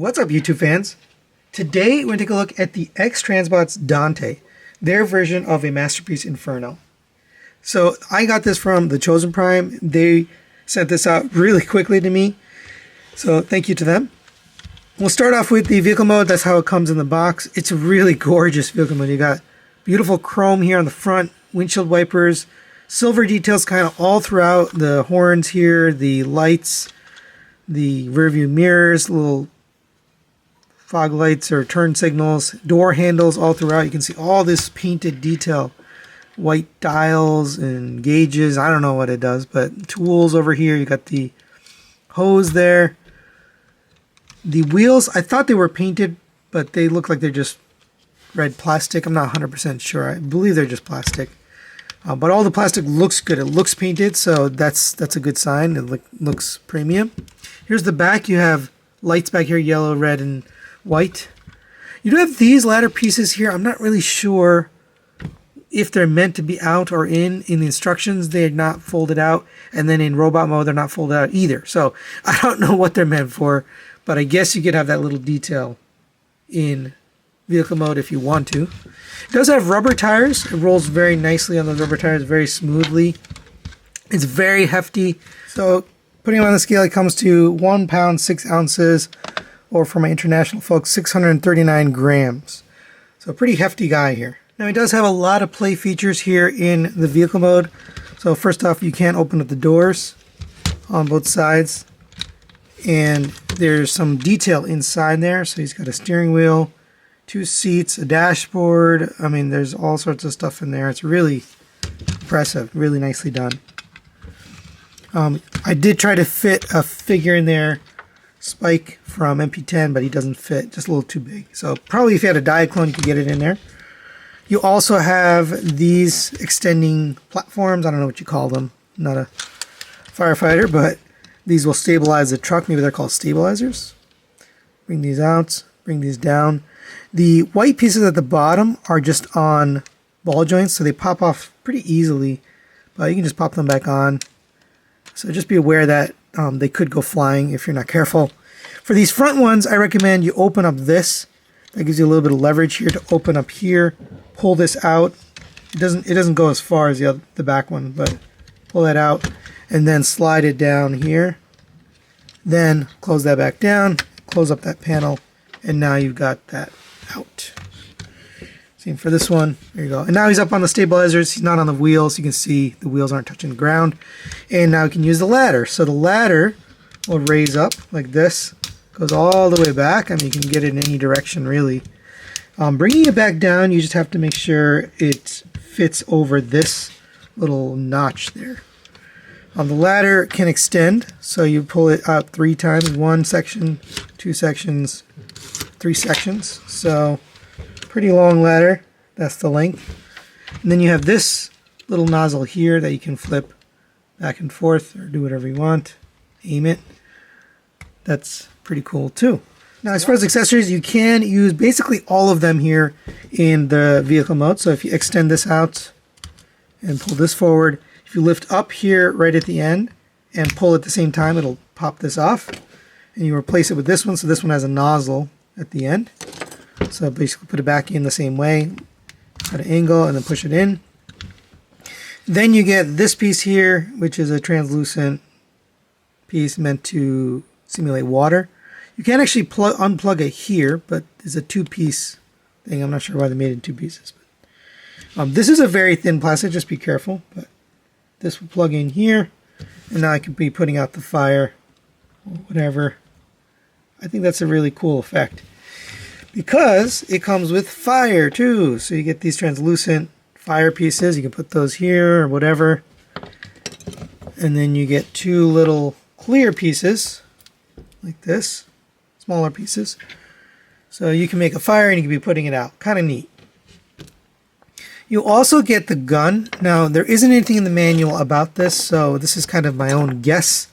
What's up, YouTube fans? Today we're going to take a look at the X-Transbots Dante, their version of a Masterpiece Inferno. So I got this from the Chosen Prime. They sent this out really quickly to me, so thank you to them. We'll start off with the vehicle mode. That's how it comes in the box. It's a really gorgeous vehicle mode. You got beautiful chrome here on the front, windshield wipers, silver details kind of all throughout, the horns here, the lights, the rear view mirrors, little fog lights or turn signals, door handles all throughout. You can see all this painted detail, white dials and gauges. I don't know what it does, but tools over here. You got the hose there. The wheels, I thought they were painted, but they look like they're just red plastic. I'm not 100% sure. I believe they're just plastic. But all the plastic looks good. It looks painted, so that's a good sign. It looks premium. Here's the back. You have lights back here, yellow, red, and white. You do have these ladder pieces here. I'm not really sure if they're meant to be out or in. In the instructions, they're not folded out. And then in robot mode, they're not folded out either. So I don't know what they're meant for, but I guess you could have that little detail in vehicle mode if you want to. It does have rubber tires. It rolls very nicely on those rubber tires, very smoothly. It's very hefty. So putting it on the scale, it comes to 1 pound, 6 ounces, or for my international folks, 639 grams. So a pretty hefty guy here. Now it does have a lot of play features here in the vehicle mode. So first off, you can open up the doors on both sides. And there's some detail inside there. So he's got a steering wheel, 2 seats, a dashboard. I mean, there's all sorts of stuff in there. It's really impressive, really nicely done. I did try to fit a figure in there, Spike from MP10, but he doesn't fit, just a little too big. So probably if you had a Diaclone, you could get it in there. You also have these extending platforms. I don't know what you call them. I'm not a firefighter, but these will stabilize the truck. Maybe they're called stabilizers. Bring these out, bring these down. The white pieces at the bottom are just on ball joints, so they pop off pretty easily, but you can just pop them back on. So just be aware that they could go flying if you're not careful. For these front ones, I recommend you open up this. That gives you a little bit of leverage here to open up here, pull this out. It doesn't go as far as the back one, but pull that out and then slide it down here. Then close that back down, close up that panel, and now you've got that out. Same for this one. There you go. And now he's up on the stabilizers. He's not on the wheels. You can see the wheels aren't touching the ground. And now we can use the ladder. So the ladder will raise up like this. Goes all the way back. I mean, you can get it in any direction, really. Bringing it back down, you just have to make sure it fits over this little notch there. The ladder can extend. So you pull it out 3 times. 1 section, 2 sections, 3 sections. So pretty long ladder. That's the length. And then you have this little nozzle here that you can flip back and forth or do whatever you want. Aim it. That's pretty cool too. Now as far as accessories, you can use basically all of them here in the vehicle mode. So if you extend this out and pull this forward, if you lift up here right at the end and pull at the same time, it'll pop this off. And you replace it with this one. So this one has a nozzle at the end. So basically put it back in the same way, at an angle, and then push it in. Then you get this piece here, which is a translucent piece meant to simulate water. You can actually unplug it here, but it's a 2-piece thing. I'm not sure why they made it in 2 pieces. But, this is a very thin plastic, just be careful. But this will plug in here, and now I could be putting out the fire or whatever. I think that's a really cool effect, because it comes with fire too. So you get these translucent fire pieces. You can put those here or whatever. And then you get 2 little clear pieces like this, smaller pieces. So you can make a fire and you can be putting it out. Kind of neat. You also get the gun. Now there isn't anything in the manual about this, so this is kind of my own guess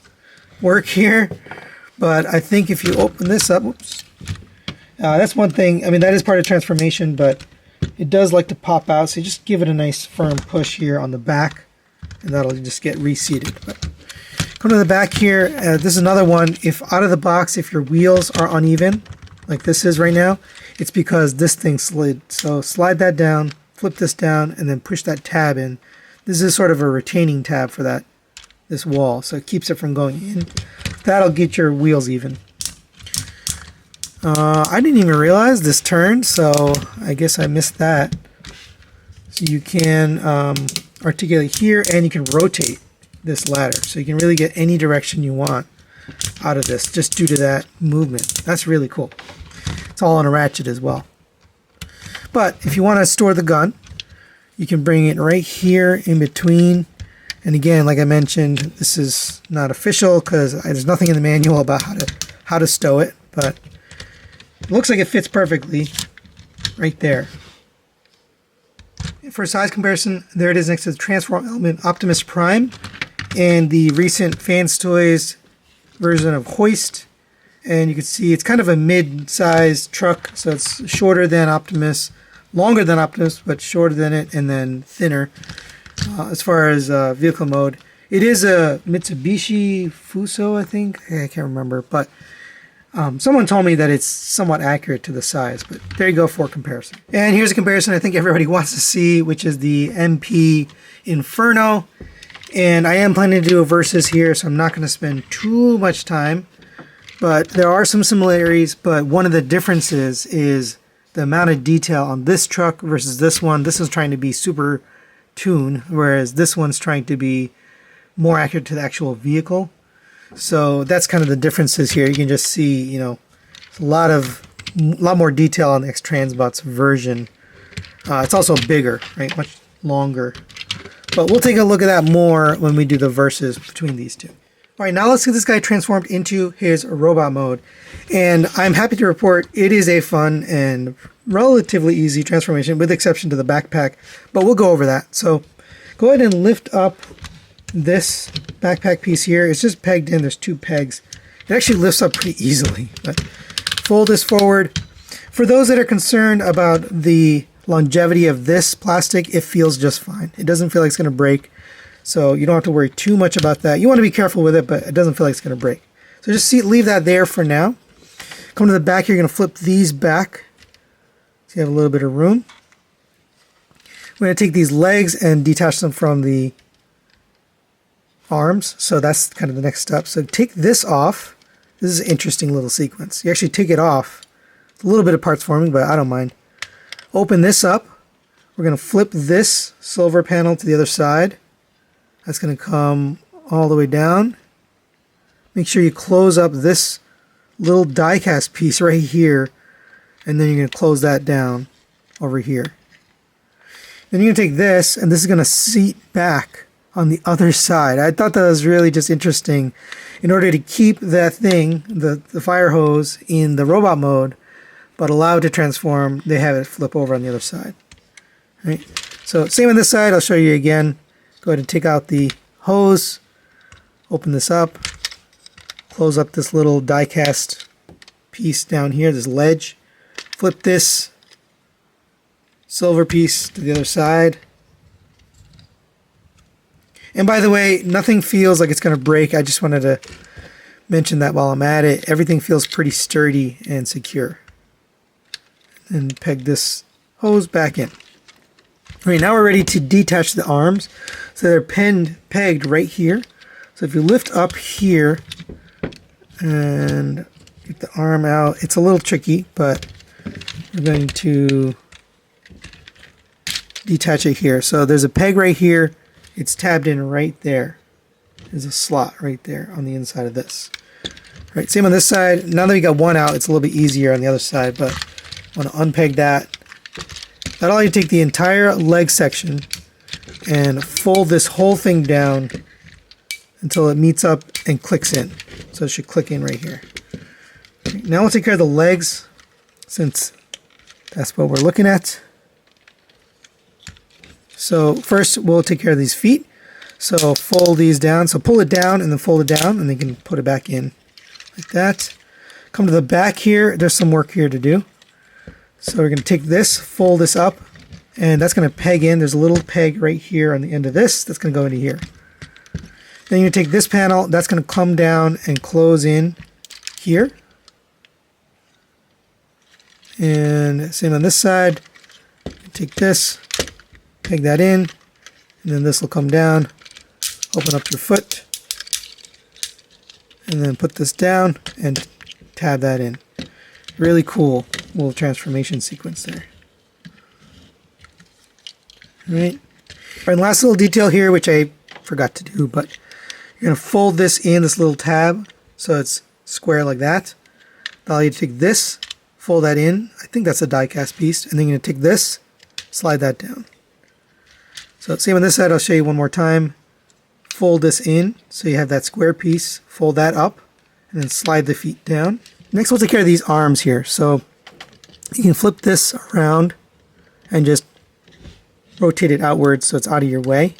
work here. But I think if you open this up, whoops. That's one thing. I mean, that is part of transformation, but it does like to pop out. So you just give it a nice firm push here on the back, and that'll just get reseated. But come to the back here. This is another one. If out of the box, if your wheels are uneven, like this is right now, it's because this thing slid. So slide that down, flip this down, and then push that tab in. This is sort of a retaining tab for this wall, so it keeps it from going in. That'll get your wheels even. I didn't even realize this turned, so I guess I missed that. So you can articulate here, and you can rotate this ladder, so you can really get any direction you want out of this just due to that movement. That's really cool. It's all on a ratchet as well. But if you want to store the gun, you can bring it right here in between. And again, like I mentioned, this is not official because there's nothing in the manual about how to stow it, but it looks like it fits perfectly right there. For size comparison, there it is next to the Transform Element Optimus Prime and the recent Fans Toys version of Hoist. And you can see it's kind of a mid-sized truck, so it's shorter than Optimus, longer than Optimus, but shorter than it, and then thinner as far as vehicle mode. It is a Mitsubishi Fuso, I think. I can't remember, but someone told me that it's somewhat accurate to the size, but there you go for comparison. And here's a comparison I think everybody wants to see, which is the MP Inferno. And I am planning to do a versus here, so I'm not going to spend too much time. But there are some similarities, but one of the differences is the amount of detail on this truck versus this one. This is trying to be super tuned, whereas this one's trying to be more accurate to the actual vehicle. So that's kind of the differences here. You can just see, you know, a lot more detail on the X-Transbots version. It's also bigger, right? Much longer. But we'll take a look at that more when we do the versus between these two. All right, now let's get this guy transformed into his robot mode. And I'm happy to report it is a fun and relatively easy transformation, with exception to the backpack. But we'll go over that. So go ahead and lift up this backpack piece here. It's just pegged in. There's two pegs. It actually lifts up pretty easily. But fold this forward. For those that are concerned about the longevity of this plastic, it feels just fine. It doesn't feel like it's going to break. So you don't have to worry too much about that. You want to be careful with it, but it doesn't feel like it's going to break. So just leave that there for now. Come to the back here, you're going to flip these back so you have a little bit of room. We're going to take these legs and detach them from the arms. So that's kind of the next step. So take this off. This is an interesting little sequence. You actually take it off. It's a little bit of parts forming, but I don't mind. Open this up. We're going to flip this silver panel to the other side. That's going to come all the way down. Make sure you close up this little die cast piece right here, and then you're going to close that down over here. Then you're going to take this, and this is going to seat back on the other side. I thought that was really just interesting. In order to keep that thing, the fire hose, in the robot mode, but allow it to transform, they have it flip over on the other side. Right? So same on this side. I'll show you again. Go ahead and take out the hose, open this up, close up this little die cast piece down here, this ledge, flip this silver piece to the other side. And by the way, nothing feels like it's going to break. I just wanted to mention that while I'm at it. Everything feels pretty sturdy and secure. And peg this hose back in. All right, now we're ready to detach the arms. So they're pegged right here. So if you lift up here and get the arm out, it's a little tricky, but we're going to detach it here. So there's a peg right here. It's tabbed in right there. There's a slot right there on the inside of this. All right, same on this side. Now that we got one out, it's a little bit easier on the other side, but I want to unpeg that. That'll allow you to take the entire leg section and fold this whole thing down until it meets up and clicks in. So it should click in right here. Okay, now we'll take care of the legs, since that's what we're looking at. So first we'll take care of these feet. So fold these down. So pull it down and then fold it down, and then you can put it back in like that. Come to the back here. There's some work here to do. So we're going to take this, fold this up, and that's going to peg in. There's a little peg right here on the end of this that's going to go into here. Then you take this panel, that's going to come down and close in here. And same on this side. Take this, peg that in, and then this will come down. Open up your foot, and then put this down and tab that in. Really cool little transformation sequence there. All right. And last little detail here, which I forgot to do, but you're going to fold this in, this little tab, so it's square like that. Allow you to take this, fold that in. I think that's a die cast piece. And then you're going to take this, slide that down. So same on this side, I'll show you one more time. Fold this in, so you have that square piece. Fold that up, and then slide the feet down. Next, we'll take care of these arms here. So you can flip this around and just rotate it outwards so it's out of your way.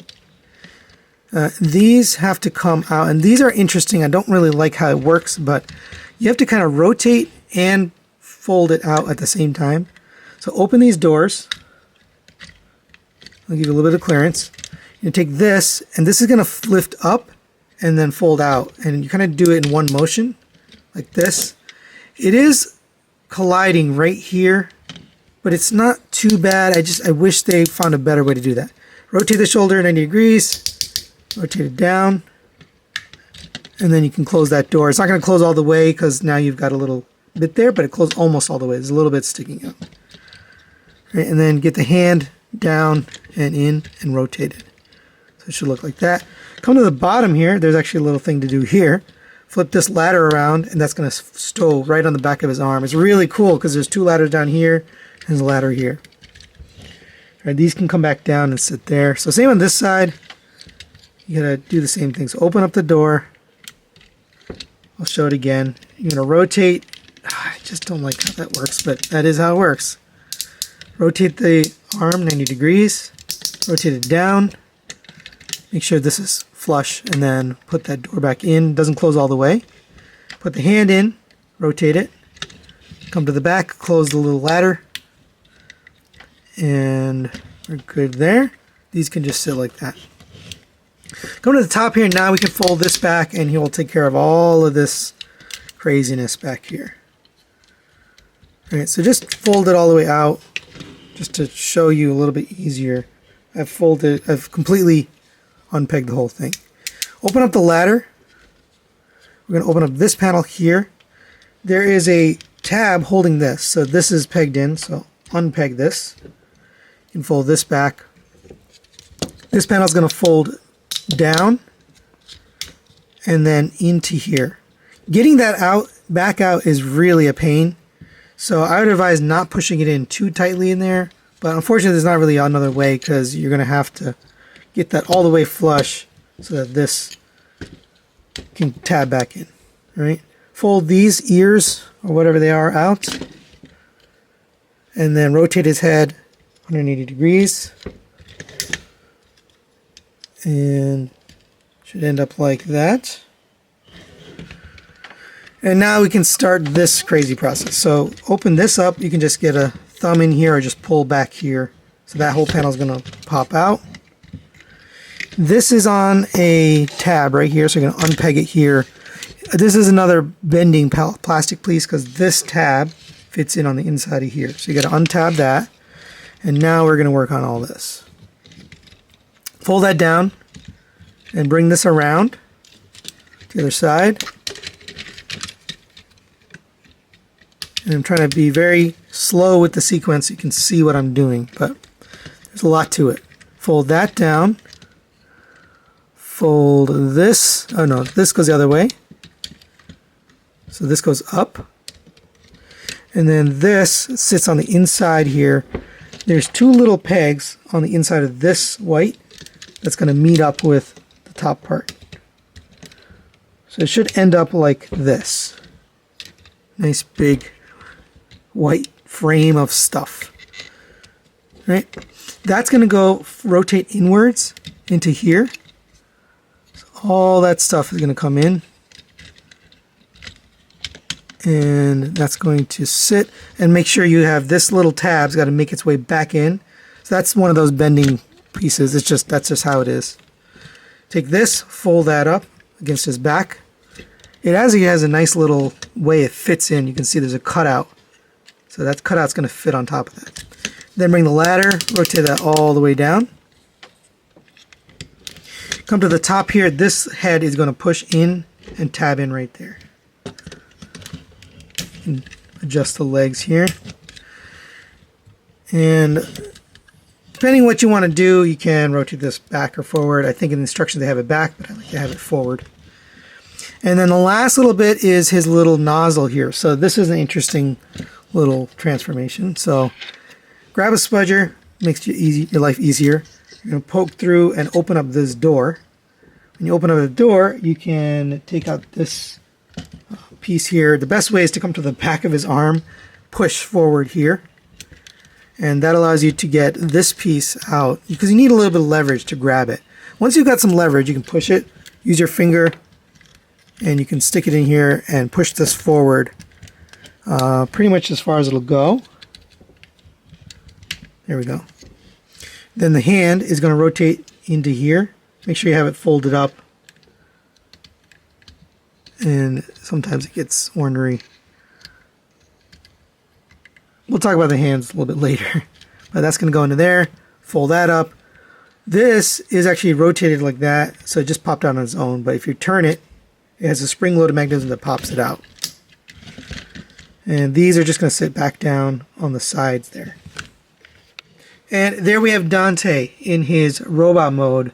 These have to come out, and these are interesting. I don't really like how it works, but you have to kind of rotate and fold it out at the same time. So open these doors. I'll give you a little bit of clearance. You take this, and this is going to lift up and then fold out, and you kind of do it in one motion, like this. It is colliding right here, but it's not too bad. I wish they found a better way to do that. Rotate the shoulder 90 degrees, rotate it down, and then you can close that door. It's not going to close all the way because now you've got a little bit there, but it closed almost all the way. There's a little bit sticking out. Right, and then get the hand down and in and rotate it. So it should look like that. Come to the bottom here. There's actually a little thing to do here. Flip this ladder around, and that's going to stow right on the back of his arm. It's really cool because there's two ladders down here and there's a ladder here. All right, these can come back down and sit there. So same on this side. You got to do the same thing. So open up the door. I'll show it again. You're going to rotate. I just don't like how that works, but that is how it works. Rotate the arm 90 degrees. Rotate it down. Make sure this is flush, and then put that door back in. Doesn't close all the way. Put the hand in, rotate it, come to the back, close the little ladder, and we're good there. These can just sit like that. Come to the top here. Now we can fold this back, and he will take care of all of this craziness back here. All right, so just fold it all the way out, just to show you a little bit easier. I've completely unpeg the whole thing. Open up the ladder. We're going to open up this panel here. There is a tab holding this. So this is pegged in. So unpeg this. You can fold this back. This panel is going to fold down and then into here. Getting that back out is really a pain. So I would advise not pushing it in too tightly in there. But unfortunately, there's not really another way because you're going to have to get that all the way flush so that this can tab back in. All right? Fold these ears, or whatever they are, out. And then rotate his head 180 degrees. And should end up like that. And now we can start this crazy process. So open this up. You can just get a thumb in here or just pull back here. So that whole panel is going to pop out. This is on a tab right here, so you're going to unpeg it here. This is another bending plastic piece because this tab fits in on the inside of here. So you got to untab that. And now we're going to work on all this. Fold that down and bring this around to the other side. And I'm trying to be very slow with the sequence so you can see what I'm doing, but there's a lot to it. Fold that down. Fold this. Oh no, this goes the other way. So this goes up. And then this sits on the inside here. There's two little pegs on the inside of this white that's going to meet up with the top part. So it should end up like this. Nice big white frame of stuff. Right? That's going to go rotate inwards into here. So all that stuff is going to come in. And that's going to sit, and make sure you have this little tab's got to make its way back in. So that's one of those bending pieces. That's just how it is. Take this, fold that up against his back. It has a nice little way it fits in. You can see there's a cutout So that cutout's going to fit on top of that. Then bring the ladder, rotate that all the way down. Come to the top here, this head is going to push in and tab in right there. And adjust the legs here. And depending on what you want to do, you can rotate this back or forward. I think in the instructions they have it back, but I like to have it forward. And then the last little bit is his little nozzle here. So this is an interesting little transformation. So grab a spudger, makes your life easier. You're going to poke through and open up this door. When you open up the door, you can take out this piece here. The best way is to come to the back of his arm, push forward here. And that allows you to get this piece out because you need a little bit of leverage to grab it. Once you've got some leverage, you can push it, use your finger, and you can stick it in here and push this forward pretty much as far as it'll go. There we go. Then the hand is going to rotate into here. Make sure you have it folded up. And sometimes it gets ornery. We'll talk about the hands a little bit later. But that's going to go into there. Fold that up. This is actually rotated like that, so it just popped out on its own. But if you turn it, it has a spring-loaded mechanism that pops it out. And these are just going to sit back down on the sides there. And there we have Dante in his robot mode.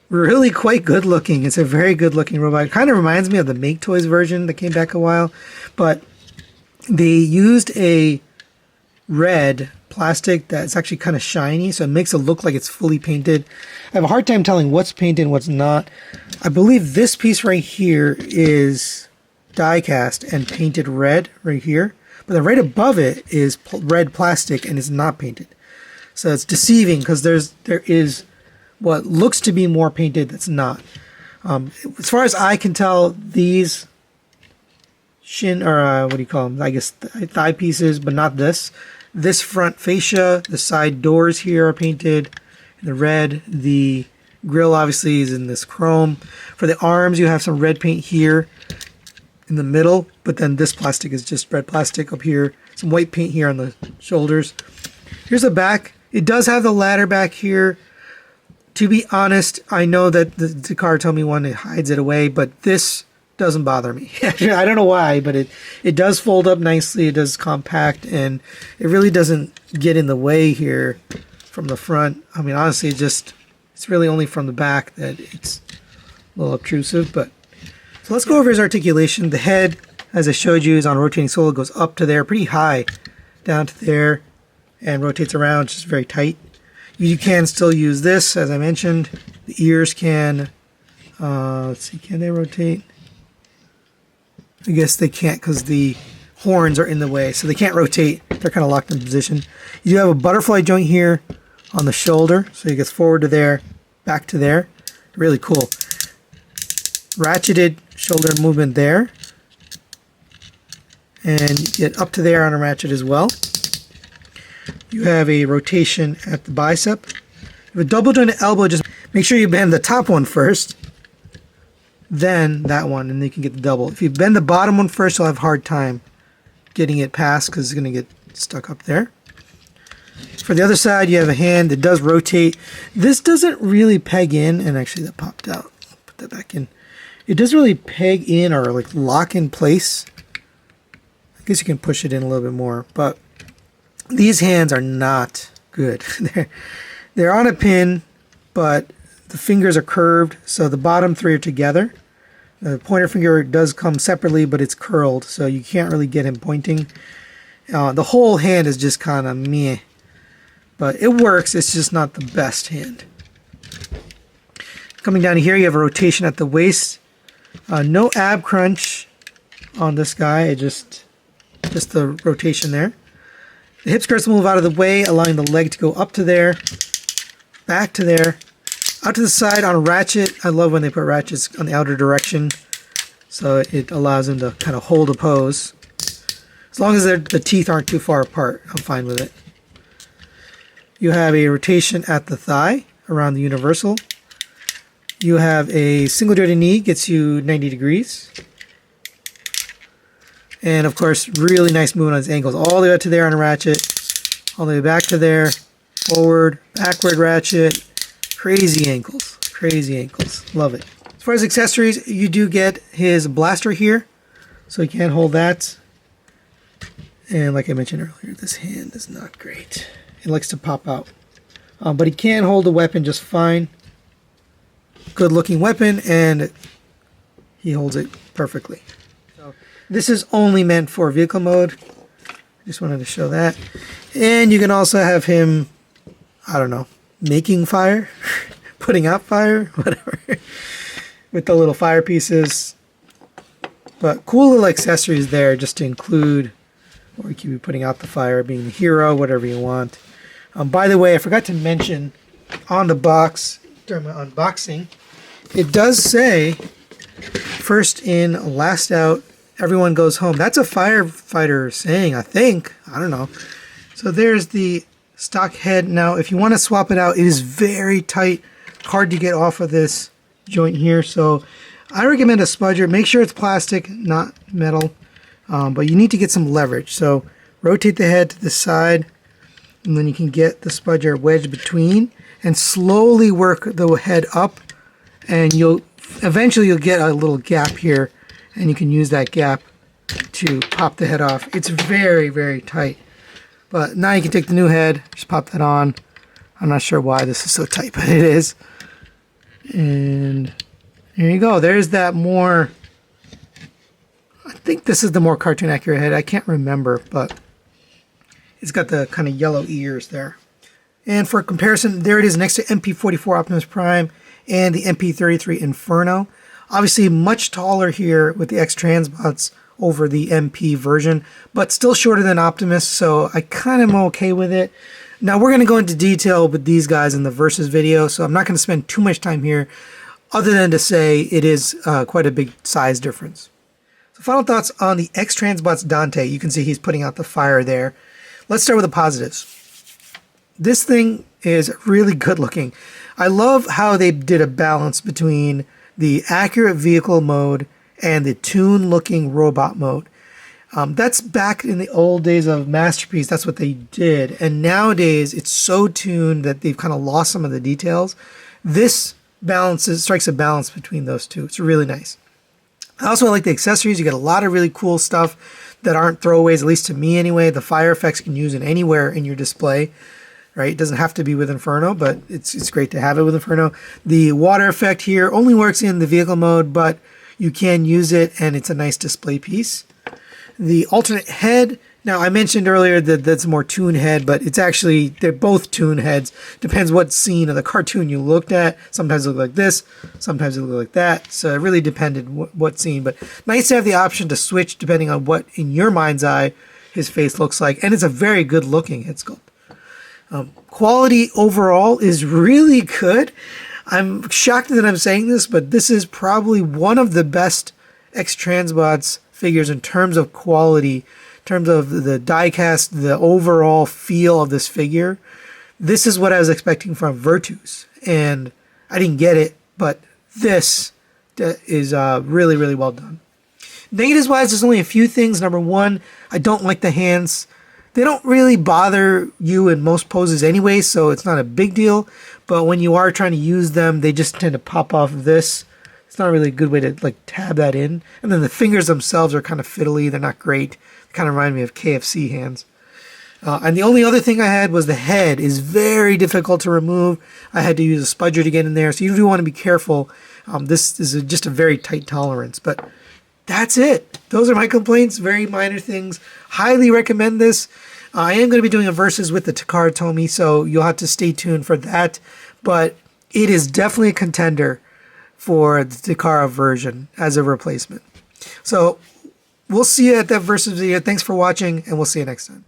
Really quite good looking. It's a very good looking robot. It kind of reminds me of the Make Toys version that came back a while. But they used a red plastic that's actually kind of shiny, so it makes it look like it's fully painted. I have a hard time telling what's painted and what's not. I believe this piece right here is die cast and painted red right here, but then right above it is red plastic and it's not painted. So it's deceiving because there is what looks to be more painted that's not. As far as I can tell, these what do you call them? I guess thigh pieces, but not this. This front fascia, the side doors here are painted in the red. The grill obviously is in this chrome. For the arms, you have some red paint here in the middle, but then this plastic is just red plastic up here. Some white paint here on the shoulders. Here's the back. It does have the ladder back here. To be honest, I know that the car told me one, it hides it away, but this doesn't bother me. I don't know why, but it does fold up nicely. It does compact, and it really doesn't get in the way here from the front. I mean, honestly, it's really only from the back that it's a little obtrusive. But so let's go over his articulation. The head, as I showed you, is on a rotating solo. It goes up to there, pretty high, down to there, and rotates around, just very tight. You can still use this, as I mentioned. The ears can, let's see, can they rotate? I guess they can't because the horns are in the way, so they can't rotate. They're kind of locked in position. You do have a butterfly joint here on the shoulder, so it gets forward to there, back to there. Really cool. Ratcheted shoulder movement there. And you get up to there on a ratchet as well. You have a rotation at the bicep. With a double jointed elbow, just make sure you bend the top one first, then that one, and then you can get the double. If you bend the bottom one first, you'll have a hard time getting it past because it's going to get stuck up there. For the other side, you have a hand that does rotate. This doesn't really peg in, and actually that popped out. I'll put that back in. It doesn't really peg in or like lock in place. I guess you can push it in a little bit more, but these hands are not good. They're on a pin, but the fingers are curved, so the bottom three are together. The pointer finger does come separately, but it's curled, so you can't really get him pointing. The whole hand is just kind of meh. But it works, it's just not the best hand. Coming down here, you have a rotation at the waist. No ab crunch on this guy, just the rotation there. The hip skirts move out of the way, allowing the leg to go up to there, back to there, out to the side on a ratchet. I love when they put ratchets on the outer direction, so it allows them to kind of hold a pose. As long as the teeth aren't too far apart, I'm fine with it. You have a rotation at the thigh around the universal. You have a single jointed knee, gets you 90 degrees. And of course, really nice movement on his ankles. All the way up to there on a ratchet. All the way back to there. Forward, backward ratchet. Crazy ankles. Crazy ankles. Love it. As far as accessories, you do get his blaster here. So you can't hold that. And like I mentioned earlier, this hand is not great. It likes to pop out. But he can hold the weapon just fine. Good looking weapon, and he holds it perfectly. So this is only meant for vehicle mode. Just wanted to show that. And you can also have him, I don't know, making fire, putting out fire, whatever, with the little fire pieces. But cool little accessories there just to include, or you could be putting out the fire, being the hero, whatever you want. By the way, I forgot to mention on the box during my unboxing, it does say first in, last out, everyone goes home. That's a firefighter saying, I think. I don't know. So there's the stock head. Now, if you want to swap it out, it is very tight, hard to get off of this joint here. So I recommend a spudger. Make sure it's plastic, not metal. But you need to get some leverage. So rotate the head to the side, and then you can get the spudger wedged between and slowly work the head up, and eventually you'll get a little gap here, and you can use that gap to pop the head off. It's very, very tight. But now you can take the new head, just pop that on. I'm not sure why this is so tight, but it is. And here you go. There's that more, I think this is the more cartoon accurate head. I can't remember, but it's got the kind of yellow ears there. And for comparison, there it is next to MP44 Optimus Prime and the MP33 Inferno. Obviously much taller here with the X-Transbots over the MP version, but still shorter than Optimus, so I kind of am okay with it. Now we're going to go into detail with these guys in the Versus video, so I'm not going to spend too much time here other than to say it is quite a big size difference. So final thoughts on the X-Transbots Dante. You can see he's putting out the fire there. Let's start with the positives. This thing is really good looking. I love how they did a balance between the accurate vehicle mode and the toon looking robot mode. That's back in the old days of Masterpiece. That's what they did. And nowadays it's so tuned that they've kind of lost some of the details. This strikes a balance between those two. It's really nice. I also like the accessories. You get a lot of really cool stuff that aren't throwaways, at least to me anyway. The fire effects you can use it anywhere in your display, right? It doesn't have to be with Inferno, but it's great to have it with Inferno. The water effect here only works in the vehicle mode, but you can use it and it's a nice display piece. The alternate head, now I mentioned earlier that that's more toon head, but it's actually, they're both toon heads. Depends what scene of the cartoon you looked at. Sometimes it look like this, sometimes it look like that. So it really depended what scene, but nice to have the option to switch depending on what in your mind's eye his face looks like. And it's a very good looking head sculpt. Quality overall is really good. I'm shocked that I'm saying this, but this is probably one of the best X-Transbots figures in terms of quality, in terms of the die-cast, the overall feel of this figure. This is what I was expecting from Virtus, and I didn't get it, but this is really, really well done. Negatives-wise, there's only a few things. Number one, I don't like the hands. They don't really bother you in most poses anyway, so it's not a big deal. But when you are trying to use them, they just tend to pop off of this. It's not really a good way to like tab that in. And then the fingers themselves are kind of fiddly. They're not great. They kind of remind me of KFC hands. And the only other thing I had was the head is very difficult to remove. I had to use a spudger to get in there. So you do want to be careful. This is just a very tight tolerance. But that's it. Those are my complaints. Very minor things. Highly recommend this. I am going to be doing a Versus with the Takara Tomy, so you'll have to stay tuned for that. But it is definitely a contender for the Takara version as a replacement. So we'll see you at that Versus video. Thanks for watching, and we'll see you next time.